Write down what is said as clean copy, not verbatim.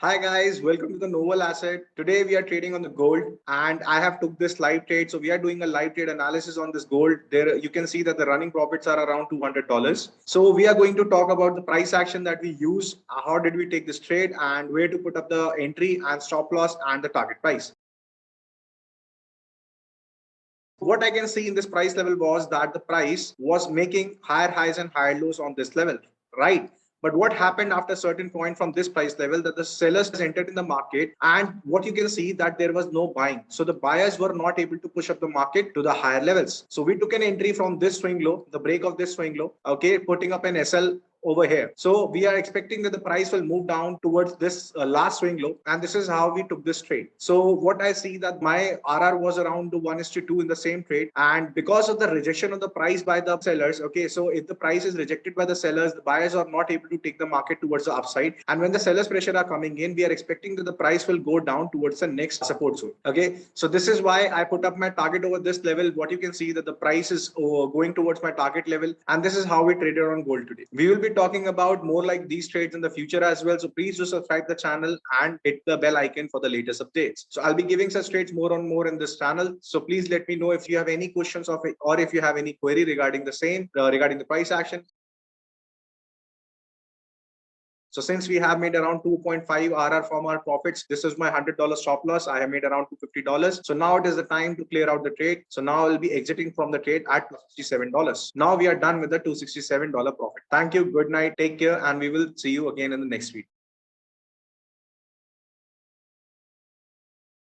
Hi guys, welcome to the Novel Asset. Today we are trading on the gold and I have took this live trade. So we are doing a live trade analysis on this gold. There you can see that the running profits are around $200. So we are going to talk about the price action that we use, how did we take this trade and where to put up the entry and stop loss and the target price. What I can see in this price level was that the price was making higher highs and higher lows on this level, right? But what happened after a certain point from this price level that the sellers entered in the market and what you can see that there was no buying. So the buyers were not able to push up the market to the higher levels. So we took an entry from this swing low, the break of this swing low, okay, putting up an SL over here. So we are expecting that the price will move down towards this last swing low, and this is how we took this trade. So what I see that my RR was around 1:2 in the same trade, and because of the rejection of the price by the sellers, okay, so if the price is rejected by the sellers, the buyers are not able to take the market towards the upside, and when the sellers pressure are coming in, we are expecting that the price will go down towards the next support zone. Okay, so this is why I put up my target over this level. What you can see that the price is going towards my target level, and this is how we traded on gold today. We will be talking about more like these trades in the future as well. So please do subscribe the channel and hit the bell icon for the latest updates. So I'll be giving such trades more and more in this channel. So please let me know if you have any questions of it or if you have any query regarding the same, regarding the price action. So since we have made around 2.5 RR from our profits, this is my $100 stop loss. I have made around $250. So now it is the time to clear out the trade. So now I'll be exiting from the trade at $67. Now we are done with the $267 profit. Thank you. Good night. Take care. And we will see you again in the next video.